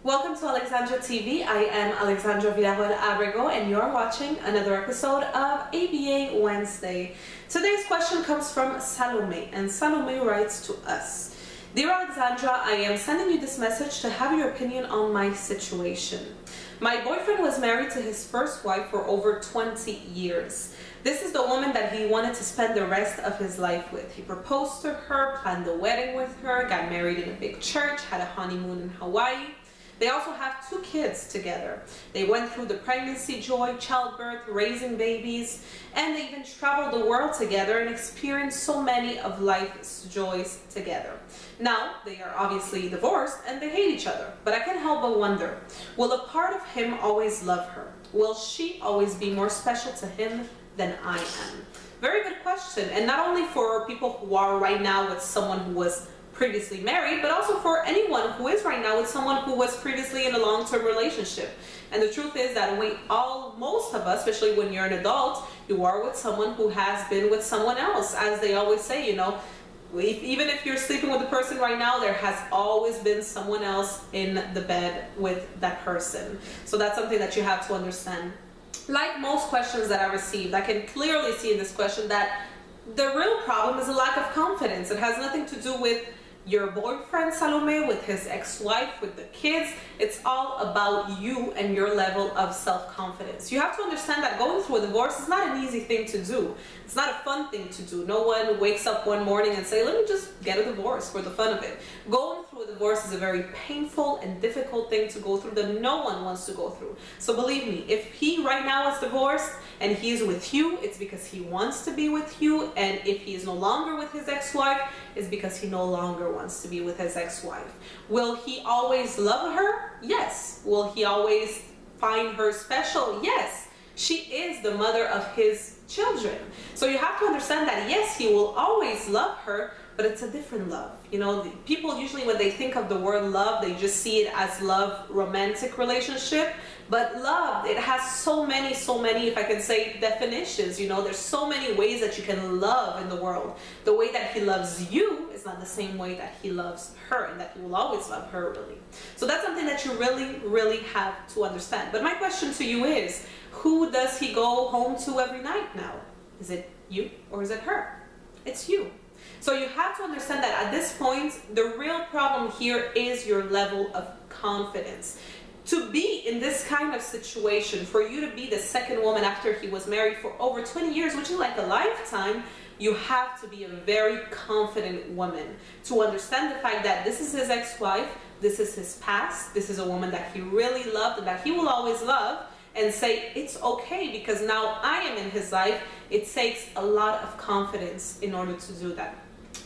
Welcome to Alexandra TV. I am Alexandra Villarroel Abrego and you're watching another episode of A.V.A. Wednesday. Today's question comes from Salome, and Salome writes to us. Dear Alexandra, I am sending you this message to have your opinion on my situation. My boyfriend was married to his first wife for over 20 years. This is the woman that he wanted to spend the rest of his life with. He proposed to her, planned the wedding with her, got married in a big church, had a honeymoon in Hawaii. They also have 2 kids together. They went through the pregnancy joy, childbirth, raising babies, and they even traveled the world together and experienced so many of life's joys together. Now, they are obviously divorced and they hate each other, but I can't help but wonder, will a part of him always love her? Will she always be more special to him than I am? Very good question, and not only for people who are right now with someone who was previously married, but also for anyone who is right now with someone who was previously in a long-term relationship. And the truth is that most of us, especially when you're an adult, you are with someone who has been with someone else. As they always say, you know, even if you're sleeping with a person right now, there has always been someone else in the bed with that person. So that's something that you have to understand. Like most questions that I received, I can clearly see in this question that the real problem is a lack of confidence. It has nothing to do with your boyfriend, Salome, with his ex-wife, with the kids. It's all about you and your level of self-confidence. You have to understand that going through a divorce is not an easy thing to do. It's not a fun thing to do. No one wakes up one morning and say, let me just get a divorce for the fun of it. Going through a divorce is a very painful and difficult thing to go through that no one wants to go through. So believe me, if he right now is divorced and he's with you, it's because he wants to be with you. And if he is no longer with his ex-wife, it's because he no longer wants to be with his ex-wife. Will he always love her? Yes. Will he always find her special? Yes. She is the mother of his children. So you have to understand that yes, he will always love her, but it's a different love. You know, people usually when they think of the word love, they just see it as love, romantic relationship. But love, it has so many, if I can say, definitions. You know, there's so many ways that you can love in the world. The way that he loves you is not the same way that he loves her, and that he will always love her, really. So that's something that you really have to understand. But my question to you is, who does he go home to every night now? Is it you or is it her? It's you. So you have to understand that at this point, the real problem here is your level of confidence. To be in this kind of situation, for you to be the second woman after he was married for over 20 years, which is like a lifetime, you have to be a very confident woman to understand the fact that this is his ex-wife, this is his past, this is a woman that he really loved and that he will always love, and say it's okay because now I am in his life. It takes a lot of confidence in order to do that.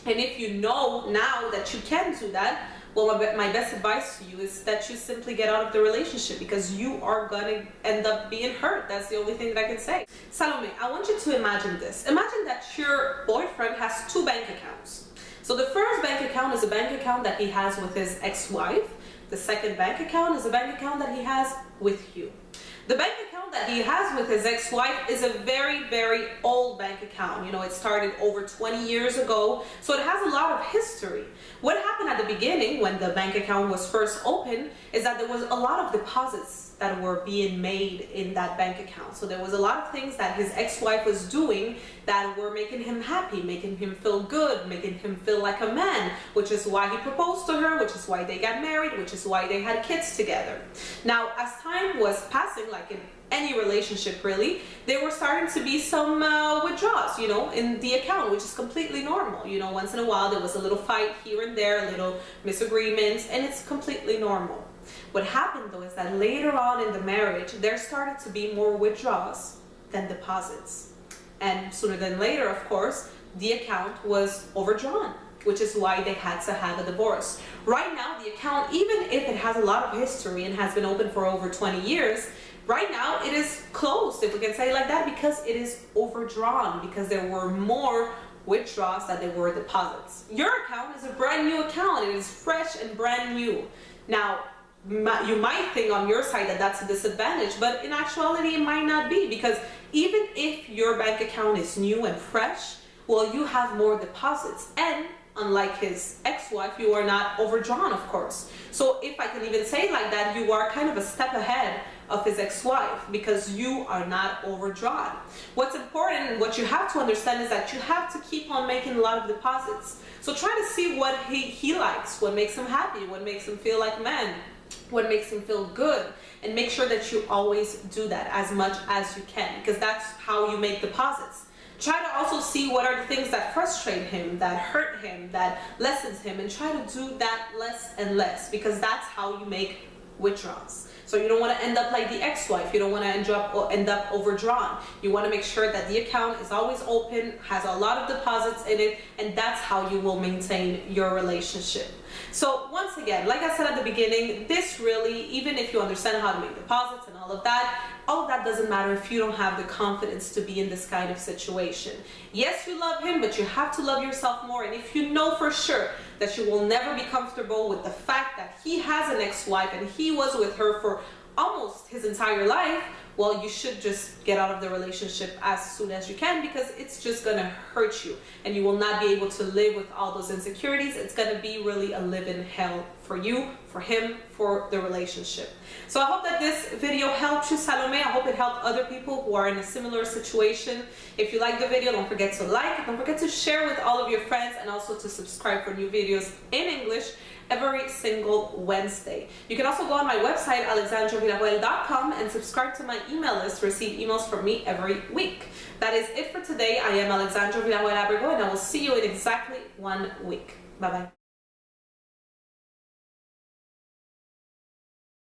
And if you know now that you can do that, well, my best advice to you is that you simply get out of the relationship, because you are gonna end up being hurt. That's the only thing that I can say. Salome, I want you to imagine this. Imagine that your boyfriend has 2 bank accounts. So the first bank account is a bank account that he has with his ex-wife. The second bank account is a bank account that he has with you. The bank account that he has with his ex-wife is a very old bank account. You know, it started over 20 years ago, so it has a lot of history. What happened at the beginning when the bank account was first opened is that there was a lot of deposits that were being made in that bank account. So there was a lot of things that his ex-wife was doing that were making him happy, making him feel good, making him feel like a man, which is why he proposed to her, which is why they got married, which is why they had kids together. Now, as time was passing, like in any relationship really, there were starting to be some withdrawals, you know, in the account, which is completely normal. You know, once in a while there was a little fight here and there, a little misagreements, and it's completely normal. What happened though is that later on in the marriage, there started to be more withdrawals than deposits. And sooner than later, of course, the account was overdrawn, which is why they had to have a divorce. Right now, the account, even if it has a lot of history and has been open for over 20 years, right now it is closed, if we can say it like that, because it is overdrawn, because there were more withdrawals than there were deposits. Your account is a brand new account. It is fresh and brand new. Now, you might think on your side that that's a disadvantage, but in actuality it might not be, because even if your bank account is new and fresh, well, you have more deposits, and unlike his ex-wife, you are not overdrawn, of course. So if I can even say it like that, you are kind of a step ahead of his ex-wife because you are not overdrawn. What's important and what you have to understand is that you have to keep on making a lot of deposits. So try to see what he likes, what makes him happy, what makes him feel like man, what makes him feel good, and make sure that you always do that as much as you can, because that's how you make deposits. Try to also see what are the things that frustrate him, that hurt him, that lessens him, and try to do that less and less, because that's how you make withdrawals. So you don't want to end up like the ex-wife. You don't want to end up overdrawn. You want to make sure that the account is always open, has a lot of deposits in it, and that's how you will maintain your relationship. So once again, like I said at the beginning, this really, even if you understand how to make deposits and all of that doesn't matter if you don't have the confidence to be in this kind of situation. Yes, you love him, but you have to love yourself more. And if you know for sure that you will never be comfortable with the fact that he has an ex-wife and he was with her for almost his entire life, well, you should just get out of the relationship as soon as you can, because it's just gonna hurt you and you will not be able to live with all those insecurities. It's gonna be really a live-in hell for you, for him, for the relationship. So I hope that this video helped you, Salome. I hope it helped other people who are in a similar situation. If you like the video, don't forget to like, don't forget to share with all of your friends, and also to subscribe for new videos in English every single Wednesday. You can also go on my website, AlexandraVillarroel.com, and subscribe to my email list to receive emails from me every week. That is it for today. I am Alexandra Villarroel Abrego, and I will see you in exactly 1 week. Bye-bye.